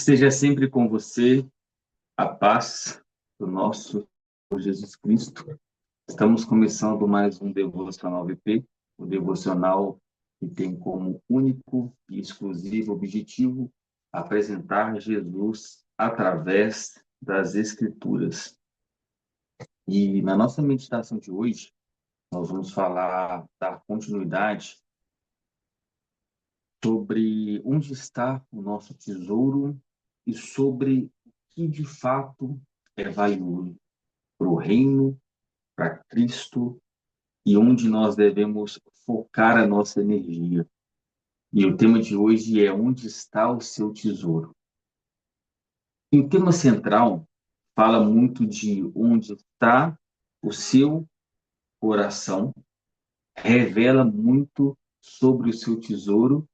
Esteja sempre com você a paz do nosso Senhor Jesus Cristo. Estamos começando mais um Devocional VP, o devocional que tem como único e exclusivo objetivo apresentar Jesus através das Escrituras. E na nossa meditação de hoje, nós vamos dar continuidade sobre onde está o nosso tesouro e sobre o que de fato é valioso para o reino, para Cristo e onde nós devemos focar a nossa energia. E o tema de hoje é onde está o seu tesouro. E o tema central fala muito de onde está o seu coração, revela muito sobre o seu tesouro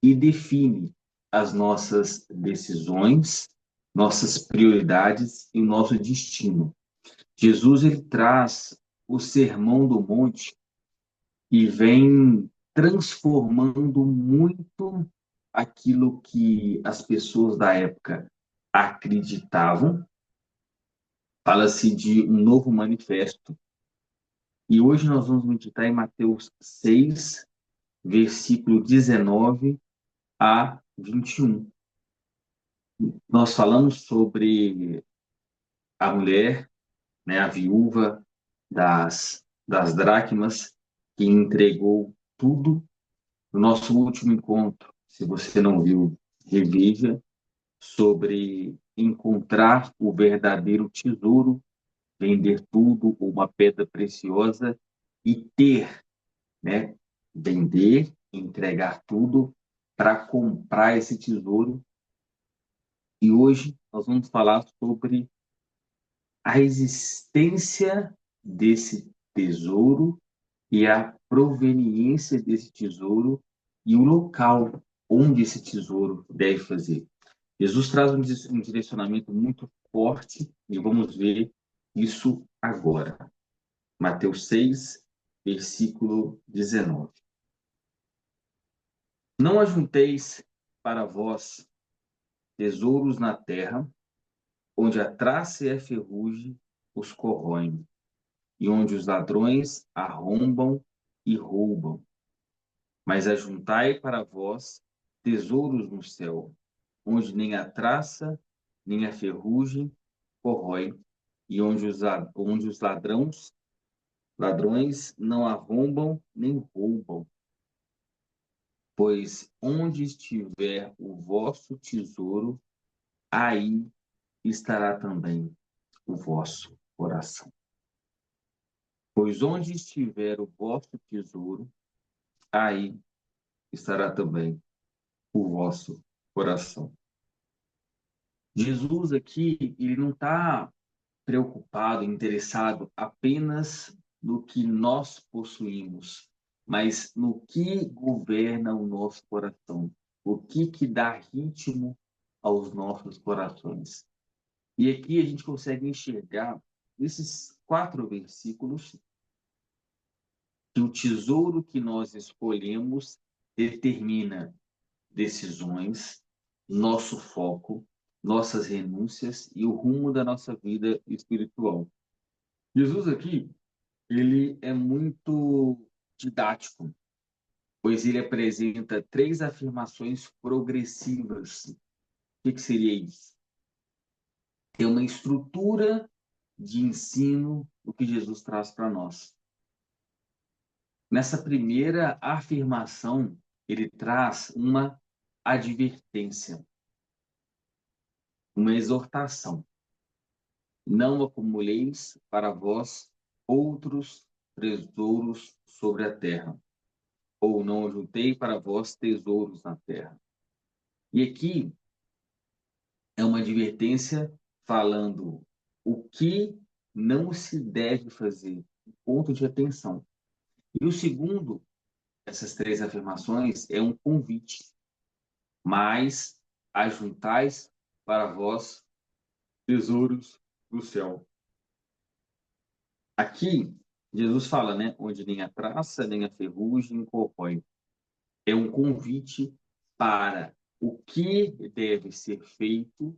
e define as nossas decisões, nossas prioridades e o nosso destino. Jesus ele traz o Sermão do Monte e vem transformando muito aquilo que as pessoas da época acreditavam. Fala-se de um novo manifesto. E hoje nós vamos meditar em Mateus 6, versículo 19 a 21. Nós falamos sobre a mulher, né, a viúva das dracmas, que entregou tudo. No nosso último encontro, se você não viu, reveja, sobre encontrar o verdadeiro tesouro, vender tudo, uma pedra preciosa e ter, né, vender, entregar tudo para comprar esse tesouro. E hoje nós vamos falar sobre a existência desse tesouro e a proveniência desse tesouro e o local onde esse tesouro deve fazer. Jesus traz um direcionamento muito forte e vamos ver isso agora. Mateus 6, versículo 19. Não ajunteis para vós tesouros na terra, onde a traça e a ferrugem os corroem, e onde os ladrões arrombam e roubam. Mas ajuntai para vós tesouros no céu, onde nem a traça, nem a ferrugem corrói, e onde os ladrões não arrombam nem roubam. Pois onde estiver o vosso tesouro, aí estará também o vosso coração. Pois onde estiver o vosso tesouro, aí estará também o vosso coração. Jesus aqui, ele não está preocupado, interessado apenas no que nós possuímos, mas no que governa o nosso coração, o que dá ritmo aos nossos corações. E aqui a gente consegue enxergar nesses 4 versículos que o tesouro que nós escolhemos determina decisões, nosso foco, nossas renúncias e o rumo da nossa vida espiritual. Jesus aqui, ele é muito didático, pois ele apresenta 3 afirmações progressivas. O que seria isso? É uma estrutura de ensino o que Jesus traz para nós. Nessa primeira afirmação, ele traz uma advertência, uma exortação. Não acumuleis para vós outros tesouros sobre a terra, ou não ajuntei para vós tesouros na terra. E aqui é uma advertência falando o que não se deve fazer, ponto de atenção. E o segundo, essas 3 afirmações, é um convite, mas ajuntais para vós tesouros do céu. Aqui, Jesus fala, né? Onde nem a traça, nem a ferrugem corrói. É um convite para o que deve ser feito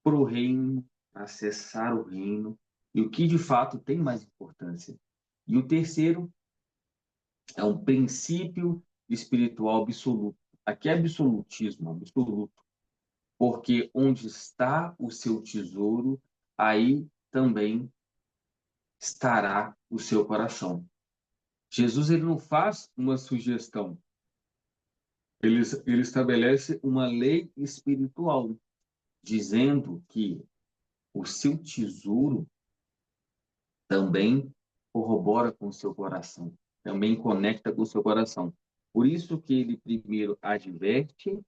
para o reino, para acessar o reino, e o que de fato tem mais importância. E o terceiro é um princípio espiritual absoluto. Aqui é absolutismo, absoluto, porque onde está o seu tesouro, aí também estará o seu coração. Jesus ele não faz uma sugestão, ele estabelece uma lei espiritual, dizendo que o seu tesouro também corrobora com o seu coração, também conecta com o seu coração. Por isso que ele primeiro adverte,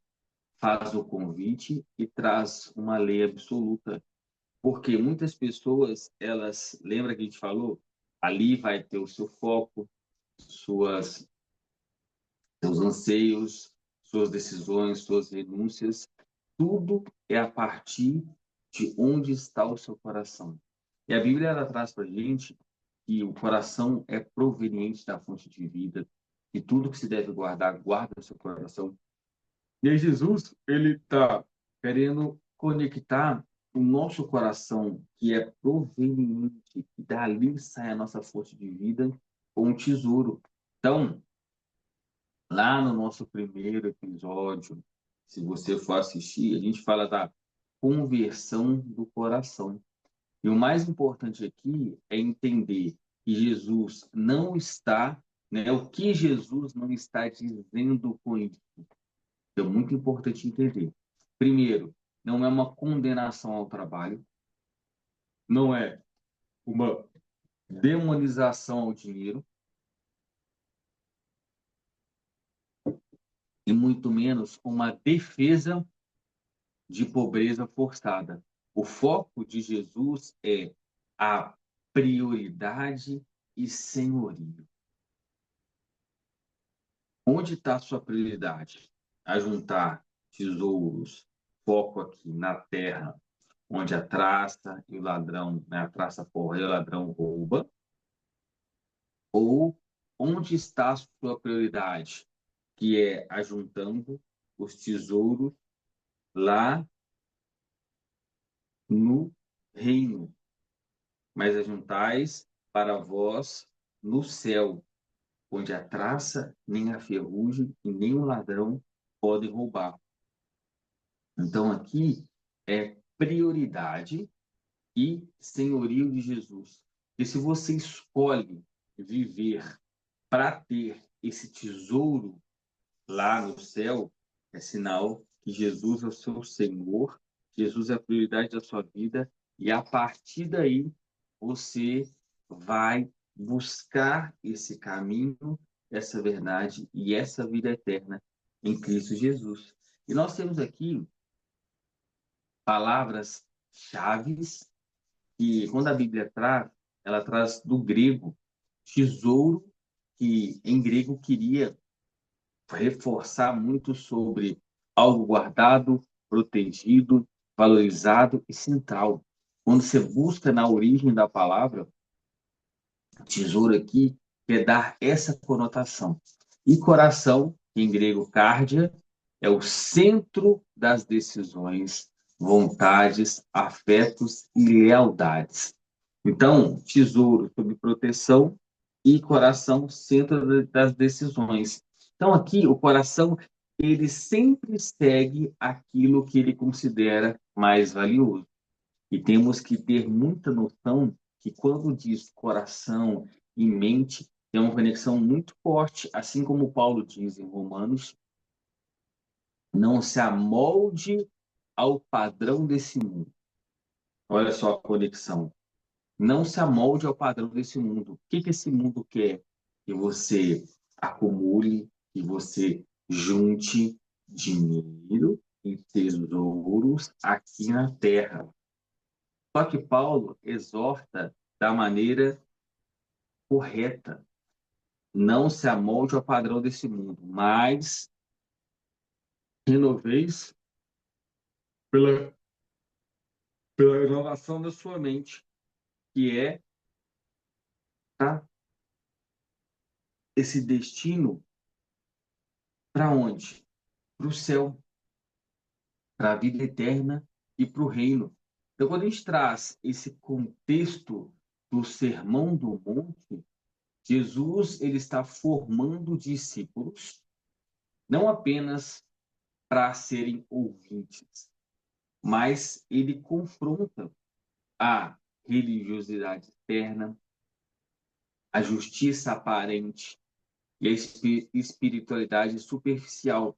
faz o convite e traz uma lei absoluta. Porque muitas pessoas, elas, lembra que a gente falou? Ali vai ter o seu foco, suas, seus anseios, suas decisões, suas renúncias. Tudo é a partir de onde está o seu coração. E a Bíblia ela traz para a gente que o coração é proveniente da fonte de vida, e tudo que se deve guardar, guarda o seu coração. E aí Jesus, ele está querendo conectar o nosso coração, que é proveniente, e dali sai a nossa fonte de vida, com um tesouro. Então, lá no nosso primeiro episódio, se você for assistir, a gente fala da conversão do coração. E o mais importante aqui é entender que Jesus não está, né, o que Jesus não está dizendo com isso. É muito importante entender. Primeiro, não é uma condenação ao trabalho, não é uma demonização ao dinheiro, e muito menos uma defesa de pobreza forçada. O foco de Jesus é a prioridade e senhorio. Onde está a sua prioridade? A juntar tesouros, foco aqui na terra, onde a traça e o ladrão, né, a traça porra e o ladrão rouba? Ou onde está a sua prioridade? Que é ajuntando os tesouros lá no reino, mas ajuntais para vós no céu, onde a traça, nem a ferrugem e nem o ladrão podem roubar. Então, aqui é prioridade e senhorio de Jesus. E se você escolhe viver para ter esse tesouro lá no céu, é sinal que Jesus é o seu Senhor, Jesus é a prioridade da sua vida, e a partir daí você vai buscar esse caminho, essa verdade e essa vida eterna em Cristo Jesus. E nós temos aqui palavras chaves que, quando a Bíblia traz, ela traz do grego tesouro, que em grego queria reforçar muito sobre algo guardado, protegido, valorizado e central. Quando você busca na origem da palavra, tesouro aqui quer dar essa conotação. E coração, em grego cardia, é o centro das decisões, vontades, afetos e lealdades. Então, tesouro sob proteção e coração, centro das decisões. Então, aqui, o coração, ele sempre segue aquilo que ele considera mais valioso. E temos que ter muita noção que quando diz coração e mente, tem uma conexão muito forte, assim como Paulo diz em Romanos, não se amolde ao padrão desse mundo. Olha só a conexão. Não se amolde ao padrão desse mundo. O que que esse mundo quer? Que você acumule, que você junte dinheiro e tesouros aqui na terra. Só que Paulo exorta da maneira correta. Não se amolde ao padrão desse mundo, mas renoveis pela, pela renovação da sua mente, que é, tá, esse destino para onde? Para o céu. para a vida eterna e para o reino. Então, quando a gente traz esse contexto do Sermão do Monte, Jesus ele está formando discípulos, não apenas para serem ouvintes, mas ele confronta a religiosidade externa, a justiça aparente e a espiritualidade superficial.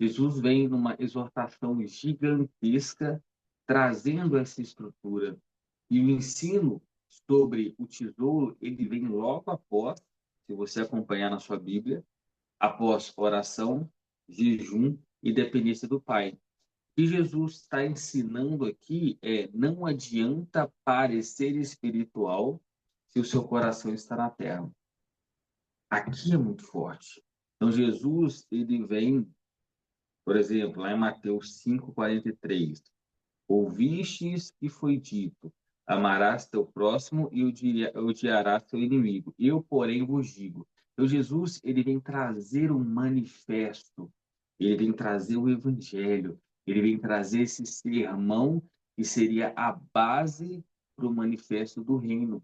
Jesus vem numa exortação gigantesca, trazendo essa estrutura. E o ensino sobre o tesouro, ele vem logo após, se você acompanhar na sua Bíblia, após oração, jejum e dependência do Pai. O que Jesus está ensinando aqui é: não adianta parecer espiritual se o seu coração está na terra. Aqui é muito forte. Então, Jesus, ele vem, por exemplo, lá em Mateus 5:43, ouvistes que foi dito, amarás teu próximo e odiarás teu inimigo. Eu, porém, vos digo. Então, Jesus, ele vem trazer um manifesto, ele vem trazer o evangelho, ele vem trazer esse sermão que seria a base para o manifesto do reino.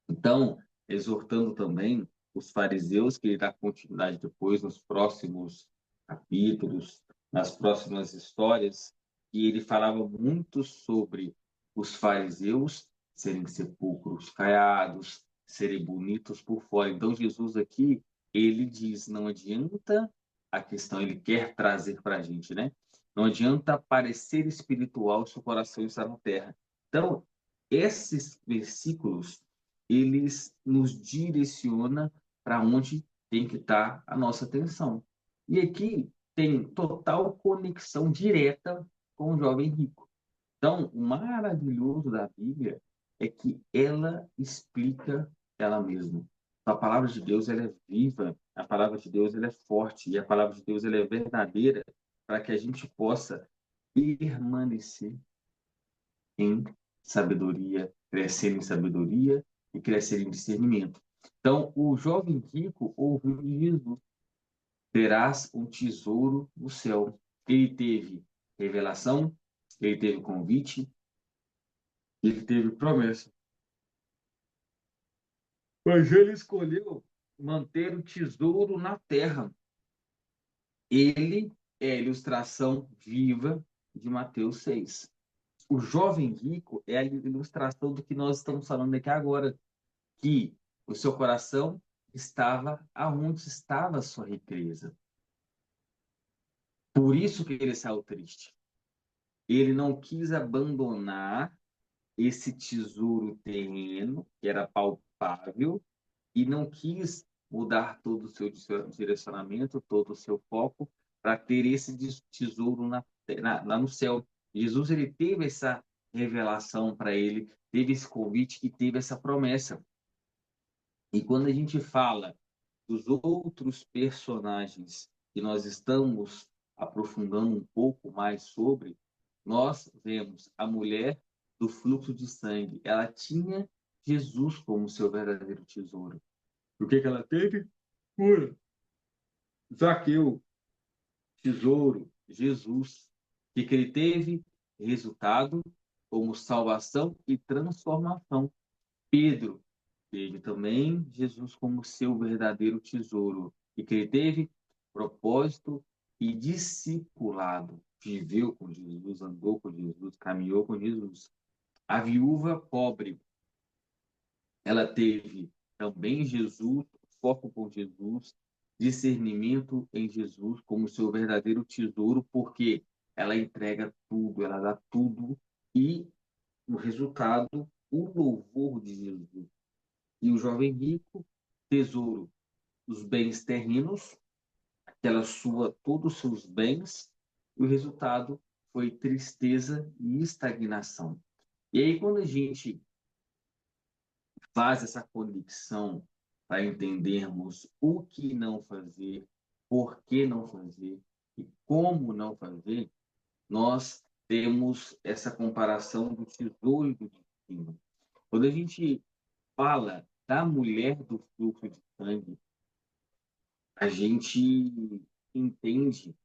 Então, exortando também os fariseus, que ele dá continuidade depois nos próximos capítulos, nas próximas histórias, e ele falava muito sobre os fariseus serem sepulcros caiados, serem bonitos por fora. Então, Jesus aqui, ele diz, não adianta a questão, ele quer trazer para a gente, né? Não adianta parecer espiritual se o coração está na terra. Então, esses versículos eles nos direciona para onde tem que estar a nossa atenção. E aqui tem total conexão direta com o jovem rico. Então, o maravilhoso da Bíblia é que ela explica ela mesma. A palavra de Deus ela é viva, a palavra de Deus ela é forte e a palavra de Deus ela é verdadeira para que a gente possa permanecer em sabedoria, crescer em sabedoria e crescer em discernimento. Então, o jovem rico ouviu de Jesus: terás um tesouro no céu. Ele teve revelação, ele teve convite, ele teve promessa. Mas ele escolheu manter o tesouro na terra. Ele é a ilustração viva de Mateus 6. O jovem rico é a ilustração do que nós estamos falando aqui agora, que o seu coração estava aonde estava a sua riqueza. Por isso que ele saiu triste. Ele não quis abandonar esse tesouro terreno, que era palpável, e não quis mudar todo o seu direcionamento, todo o seu foco, para ter esse tesouro lá no céu. Jesus ele teve essa revelação para ele, teve esse convite e teve essa promessa. E quando a gente fala dos outros personagens que nós estamos aprofundando um pouco mais sobre, nós vemos a mulher do fluxo de sangue. Ela tinha Jesus como seu verdadeiro tesouro. O que que ela teve? Cura. Zaqueu, tesouro, Jesus. O que que ele teve? Resultado como salvação e transformação. Pedro teve também Jesus como seu verdadeiro tesouro. E que ele teve propósito e discipulado. Viveu com Jesus, andou com Jesus, caminhou com Jesus. A viúva pobre, ela teve também Jesus, foco com Jesus, discernimento em Jesus como seu verdadeiro tesouro, porque ela entrega tudo, ela dá tudo e o resultado, o louvor de Jesus. E o jovem rico, tesouro, os bens terrenos, aquela sua, todos os seus bens, e o resultado foi tristeza e estagnação. E aí, quando a gente faz essa conexão para entendermos o que não fazer, por que não fazer e como não fazer, nós temos essa comparação do tesouro e do destino. Quando a gente fala da mulher do fluxo de sangue, a gente entende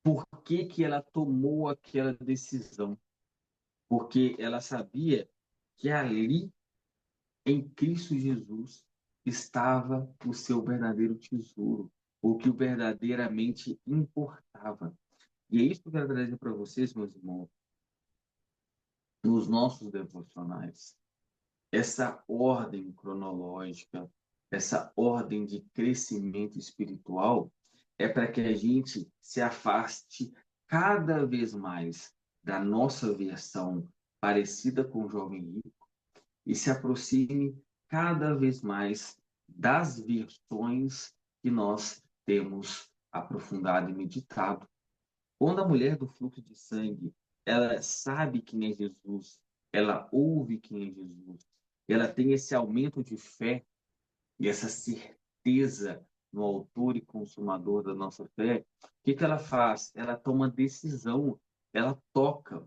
Por que que ela tomou aquela decisão? Porque ela sabia que ali, em Cristo Jesus, estava o seu verdadeiro tesouro, o que o verdadeiramente importava. E é isso que eu quero trazer para vocês, meus irmãos, nos nossos devocionais. Essa ordem cronológica, essa ordem de crescimento espiritual, é para que a gente se afaste cada vez mais da nossa versão parecida com o jovem rico e se aproxime cada vez mais das versões que nós temos aprofundado e meditado. Quando a mulher do fluxo de sangue, ela sabe quem é Jesus, ela ouve quem é Jesus, ela tem esse aumento de fé e essa certeza no autor e consumador da nossa fé, o que que ela faz? Ela toma decisão, ela toca,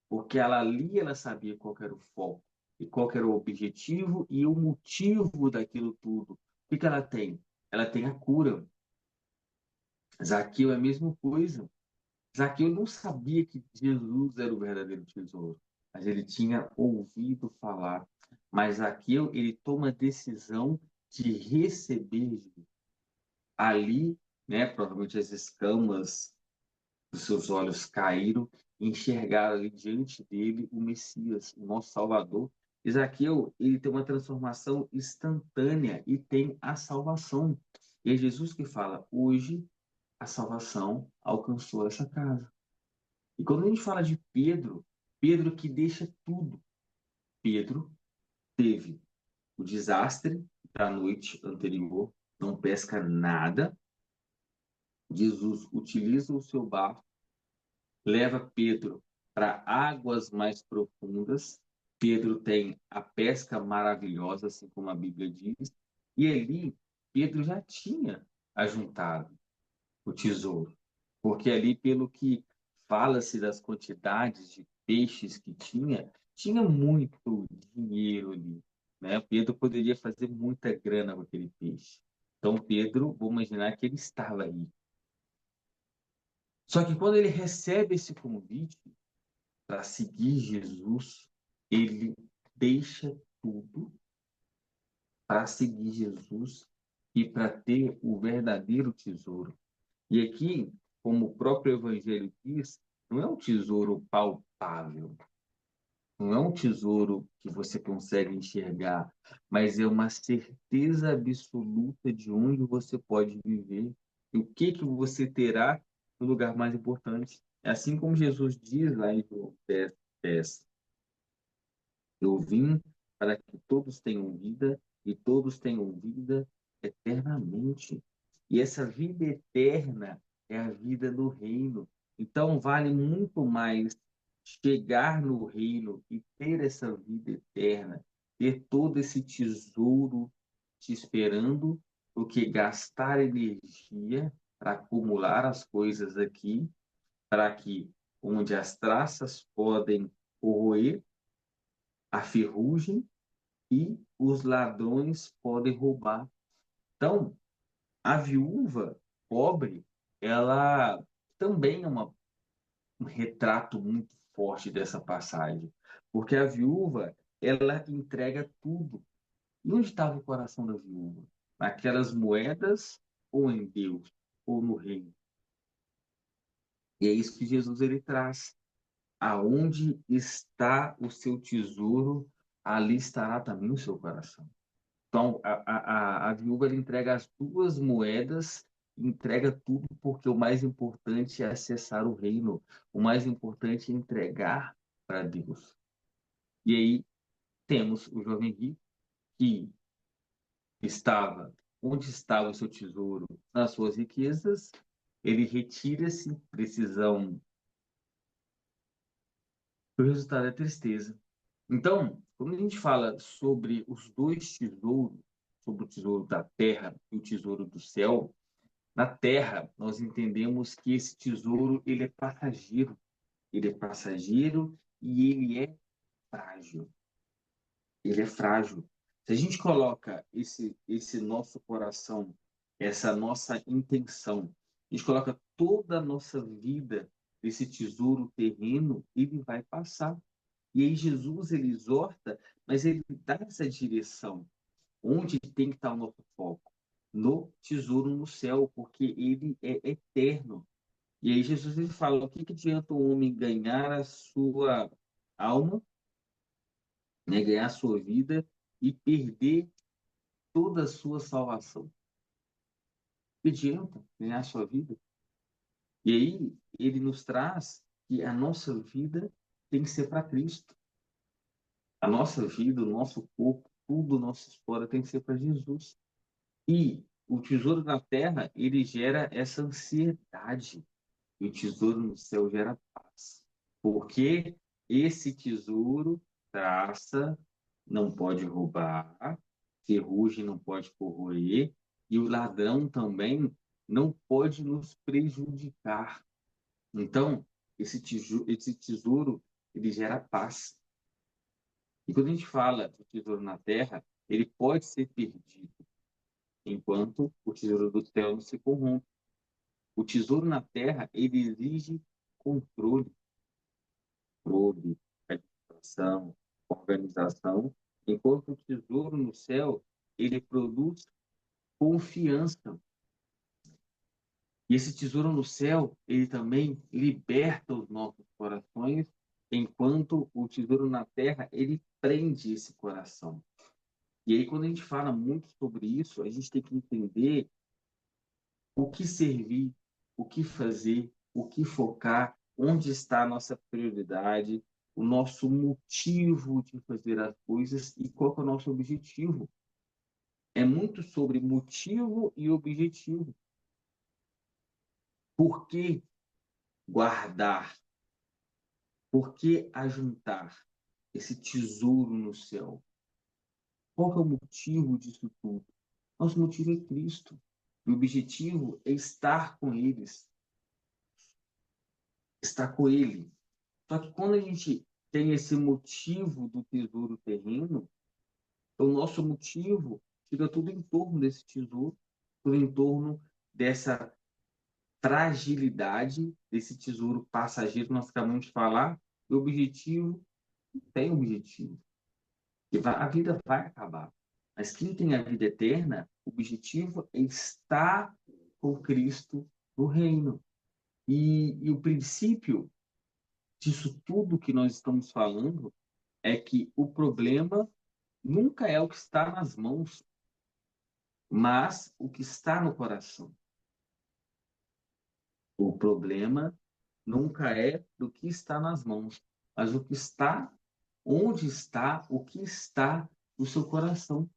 porque ela ali ela sabia qual era o foco e qual era o objetivo e o motivo daquilo tudo. O que que ela tem? Ela tem a cura. Zaqueu é a mesma coisa. Zaqueu não sabia que Jesus era o verdadeiro tesouro, mas ele tinha ouvido falar. Mas Zaqueu, ele toma a decisão de receber Jesus. Ali, né, provavelmente as escamas dos seus olhos caíram e enxergaram ali diante dele o Messias, o nosso Salvador. E Zaqueu, ele tem uma transformação instantânea e tem a salvação. E é Jesus que fala: hoje a salvação alcançou essa casa. E quando a gente fala de Pedro, Pedro que deixa tudo. Pedro teve o desastre da noite anterior, não pesca nada. Jesus utiliza o seu barco, leva Pedro para águas mais profundas. Pedro tem a pesca maravilhosa, assim como a Bíblia diz. E ali, Pedro já tinha ajuntado o tesouro. Porque ali, pelo que fala-se das quantidades de peixes que tinha, tinha muito dinheiro ali, né? Pedro poderia fazer muita grana com aquele peixe. Então, Pedro, vou imaginar que ele estava aí. Só que quando ele recebe esse convite para seguir Jesus, ele deixa tudo para seguir Jesus e para ter o verdadeiro tesouro. E aqui, como o próprio Evangelho diz, não é um tesouro palpável, não é um tesouro que você consegue enxergar, mas é uma certeza absoluta de onde você pode viver e o que que você terá no lugar mais importante. É assim como Jesus diz lá em João 10, 10, eu vim para que todos tenham vida e todos tenham vida eternamente. E essa vida eterna é a vida no reino. Então, vale muito mais chegar no reino e ter essa vida eterna, ter todo esse tesouro te esperando, do que gastar energia para acumular as coisas aqui, para que onde as traças podem corroer, a ferrugem e os ladrões podem roubar. Então, a viúva pobre, ela também é um retrato muito forte dessa passagem, porque a viúva, ela entrega tudo. E onde estava o coração da viúva? Naquelas moedas ou em Deus, ou no reino? E é isso que Jesus ele traz. Aonde está o seu tesouro, ali estará também o seu coração. Então, a viúva ela entrega as duas moedas, entrega tudo, porque o mais importante é acessar o reino, o mais importante é entregar para Deus. E aí temos o jovem rico, que estava, onde estava o seu tesouro? Nas suas riquezas, ele retira-se, precisão, o resultado é tristeza. Então, quando a gente fala sobre os dois tesouros, sobre o tesouro da terra e o tesouro do céu, na terra, nós entendemos que esse tesouro ele é passageiro e ele é frágil. Ele é frágil. Se a gente coloca esse nosso coração, essa nossa intenção a gente coloca toda a nossa vida nesse tesouro terreno, ele vai passar. E aí Jesus, ele exorta, mas ele dá essa direção. Onde tem que estar o nosso foco? No tesouro no céu, porque ele é eterno. E aí Jesus, ele fala, o que que adianta o homem ganhar a sua alma, né, ganhar a sua vida e perder toda a sua salvação? O que adianta ganhar a sua vida? E aí ele nos traz que a nossa vida tem que ser para Cristo. A nossa vida, o nosso corpo, tudo, nossa história tem que ser para Jesus. E o tesouro na terra, ele gera essa ansiedade. E o tesouro no céu gera paz. Porque esse tesouro traça, não pode roubar, ferrugem não pode corroer, e o ladrão também não pode nos prejudicar. Então, esse tesouro, ele gera paz. E quando a gente fala do tesouro na terra, ele pode ser perdido, enquanto o tesouro do céu não se corrompe. O tesouro na terra, ele exige controle, controle, administração, organização, enquanto o tesouro no céu, ele produz confiança. E esse tesouro no céu, ele também liberta os nossos corações, enquanto o tesouro na terra, ele prende esse coração. E aí, quando a gente fala muito sobre isso, a gente tem que entender o que servir, o que fazer, o que focar, onde está a nossa prioridade, o nosso motivo de fazer as coisas e qual é o nosso objetivo. É muito sobre motivo e objetivo. Por que guardar? Por que ajuntar esse tesouro no céu? Qual é o motivo disso tudo? Nosso motivo é Cristo. O objetivo é estar com eles, estar com Ele. Só que quando a gente tem esse motivo do tesouro terreno, o nosso motivo fica tudo em torno desse tesouro, tudo em torno dessa fragilidade desse tesouro passageiro que nós acabamos de falar. E o objetivo tem objetivo. A vida vai acabar. Mas quem tem a vida eterna, o objetivo é estar com Cristo no reino. E o princípio disso tudo que nós estamos falando é que o problema nunca é o que está nas mãos, mas o que está no coração. O problema nunca é do que está nas mãos, mas o que está, onde está, o que está no seu coração.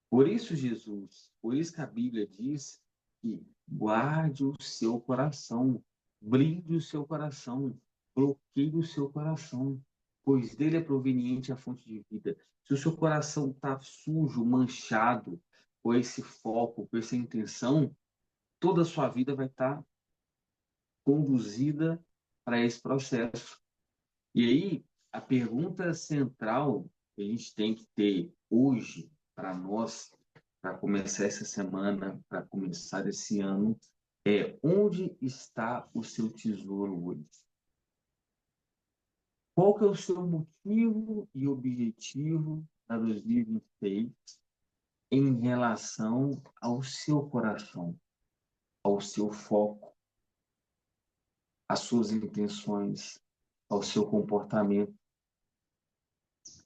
Por isso, Jesus, por isso que a Bíblia diz que guarde o seu coração, blinde o seu coração, bloqueie o seu coração, pois dele é proveniente a fonte de vida. Se o seu coração está sujo, manchado, com esse foco, com essa intenção, toda a sua vida vai estar conduzida para esse processo. E aí, a pergunta central que a gente tem que ter hoje para nós, para começar essa semana, para começar esse ano, é onde está o seu tesouro hoje? Qual que é o seu motivo e objetivo para 2026 em relação ao seu coração, ao seu foco, às suas intenções, ao seu comportamento?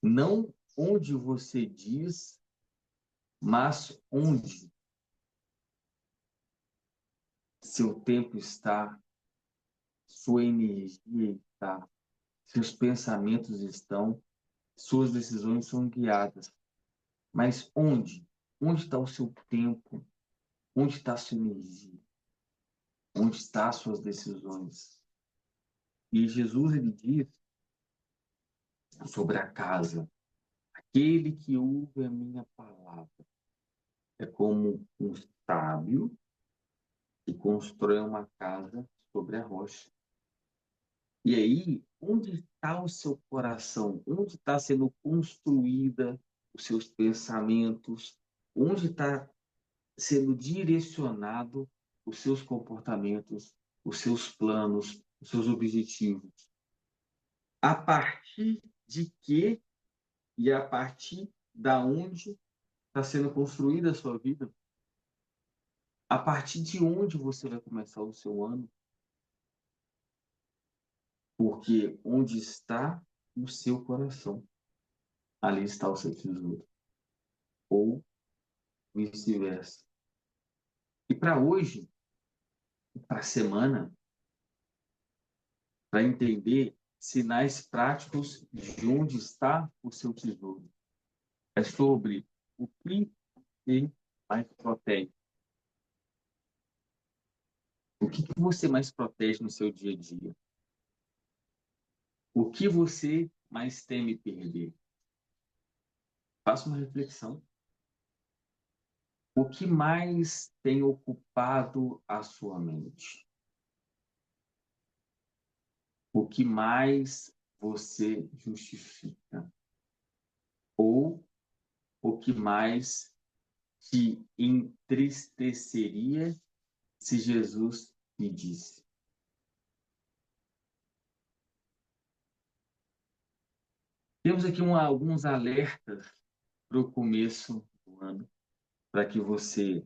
Não onde você diz, mas onde seu tempo está, sua energia está, seus pensamentos estão, suas decisões são guiadas. Mas onde? Onde está o seu tempo? Onde está a sua energia? Onde estão as suas decisões? E Jesus, ele diz sobre a casa: aquele que ouve a minha palavra é como um sábio que constrói uma casa sobre a rocha. E aí, onde está o seu coração? Onde está sendo construída os seus pensamentos? Onde está sendo direcionado os seus comportamentos, os seus planos, os seus objetivos. A partir de que e a partir da onde está sendo construída a sua vida? A partir de onde você vai começar o seu ano? Porque onde está o seu coração, ali está o seu tesouro. Ou vice-versa. E para hoje, para a semana, para entender sinais práticos de onde está o seu tesouro. É sobre o que você mais protege. O que você mais protege no seu dia a dia? O que você mais teme perder? Faça uma reflexão. O que mais tem ocupado a sua mente? O que mais você justifica? Ou o que mais te entristeceria se Jesus pedisse? Temos aqui alguns alertas para o começo do ano, para que você,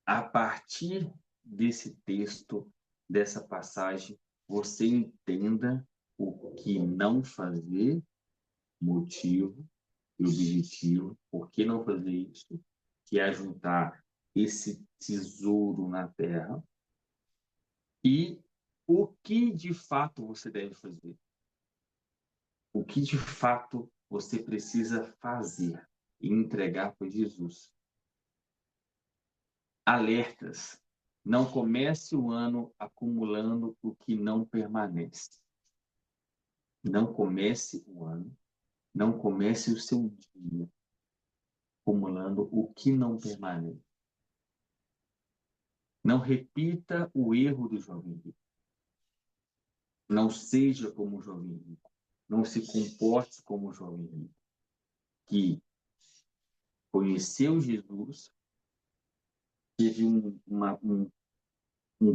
a partir desse texto, dessa passagem, você entenda o que não fazer, motivo e objetivo, por que não fazer isso, que é juntar esse tesouro na terra, e o que de fato você deve fazer. O que de fato você precisa fazer e entregar para Jesus. Alertas. Não comece o ano acumulando o que não permanece. Não comece o ano, não comece o seu dia acumulando o que não permanece. Não repita o erro do jovem rico. Não seja como o jovem rico. Não se comporte como o jovem rico, que conheceu Jesus, teve um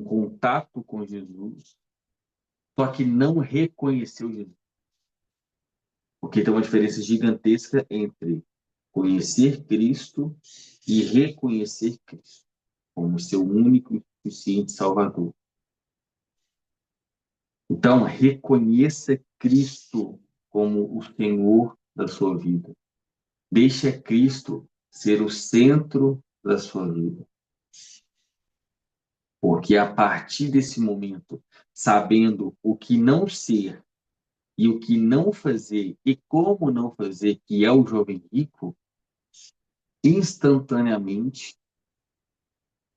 contato com Jesus, só que não reconheceu Jesus. Porque tem uma diferença gigantesca entre conhecer Cristo e reconhecer Cristo como seu único e suficiente Salvador. Então, reconheça Cristo como o Senhor da sua vida. Deixe Cristo ser o centro da sua vida. Porque a partir desse momento, sabendo o que não ser e o que não fazer e como não fazer, que é o jovem rico, instantaneamente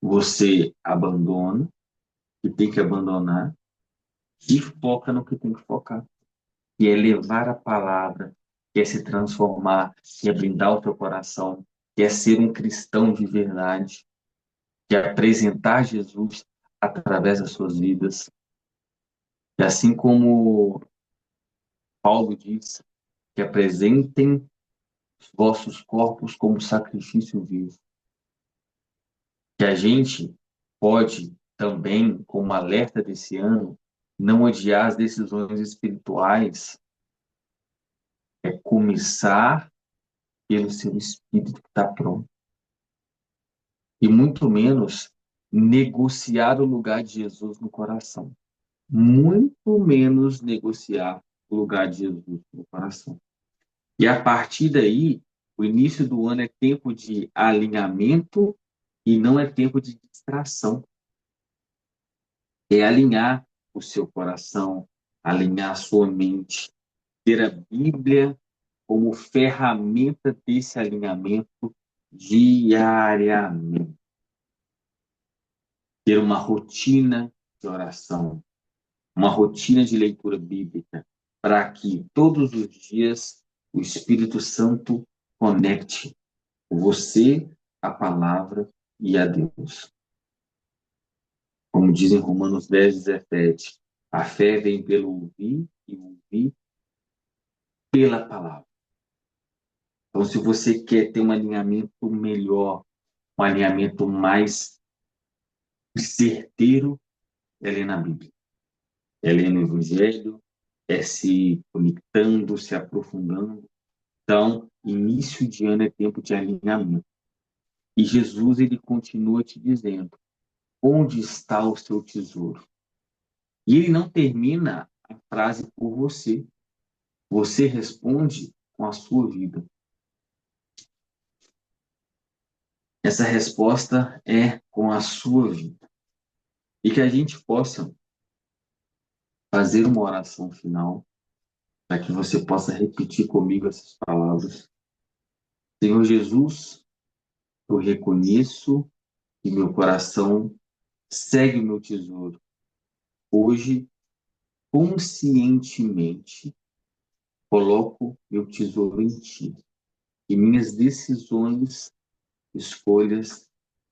você abandona o que tem que abandonar e foca no que tem que focar, que é levar a palavra, que é se transformar, que é brindar o teu coração, que é ser um cristão de verdade, que é apresentar Jesus através das suas vidas. E assim como Paulo diz, que apresentem os vossos corpos como sacrifício vivo. Que a gente pode também, como alerta desse ano, não adiar as decisões espirituais, é começar pelo seu espírito que está pronto. E muito menos negociar o lugar de Jesus no coração. Muito menos negociar o lugar de Jesus no coração. E a partir daí, o início do ano é tempo de alinhamento e não é tempo de distração. É alinhar o seu coração, alinhar a sua mente, ter a Bíblia como ferramenta desse alinhamento diariamente. Ter uma rotina de oração, uma rotina de leitura bíblica, para que todos os dias o Espírito Santo conecte você, a palavra e a Deus. Como diz em Romanos 10:17, a fé vem pelo ouvir e ouvir pela palavra. Então, se você quer ter um alinhamento melhor, um alinhamento mais certeiro é ler na Bíblia, é ler no Evangelho, é se conectando, se aprofundando. Então, início de ano é tempo de alinhamento. E Jesus, ele continua te dizendo, onde está o seu tesouro? E ele não termina a frase por você. Você responde com a sua vida. Essa resposta é com a sua vida. E que a gente possa fazer uma oração final, para que você possa repetir comigo essas palavras. Senhor Jesus, eu reconheço que meu coração segue o meu tesouro. Hoje, conscientemente, coloco meu tesouro em Ti. E minhas decisões, escolhas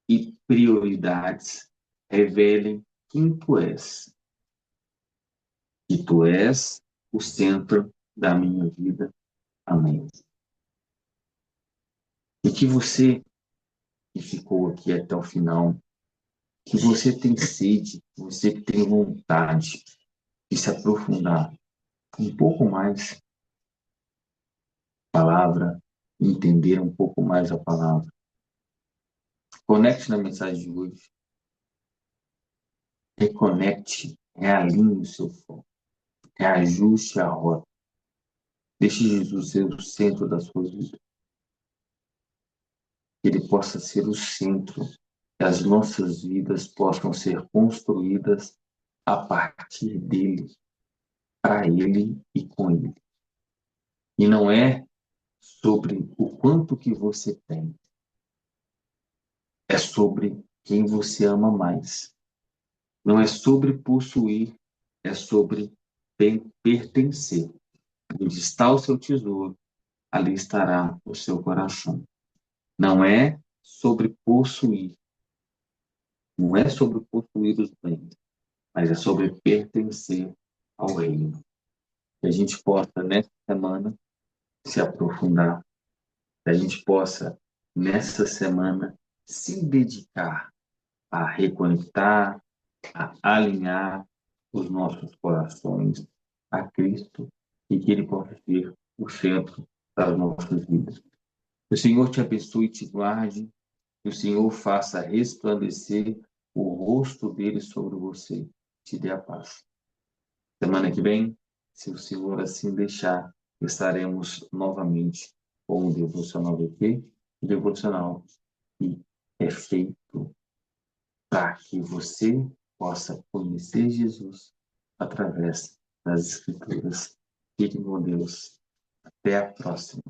e prioridades revelem quem Tu és. Que Tu és o centro da minha vida. Amém. E que você que ficou aqui até o final, que você tem sede, que você tem vontade de se aprofundar um pouco mais na palavra, entender um pouco mais a palavra. Conecte na mensagem de hoje. Reconecte, realinhe o seu foco, reajuste a rota. Deixe Jesus ser o centro da sua vida. Que Ele possa ser o centro, que as nossas vidas possam ser construídas a partir dele, para ele e com ele. E não é sobre o quanto que você tem, é sobre quem você ama mais. Não é sobre possuir, é sobre pertencer. Onde está o seu tesouro, ali estará o seu coração. Não é sobre possuir, não é sobre possuir os bens, mas é sobre pertencer ao reino. Que a gente possa, nessa semana, se aprofundar, que a gente possa, nessa semana, se dedicar a reconectar, a alinhar os nossos corações a Cristo e que Ele possa ser o centro das nossas vidas. Que o Senhor te abençoe e te guarde, que o Senhor faça resplandecer o rosto dele sobre você, te dê a paz. Semana que vem, se o Senhor assim deixar, estaremos novamente com o devocional aqui, o devocional que é feito para que você possa conhecer Jesus através das Escrituras. Fique com Deus. Até a próxima.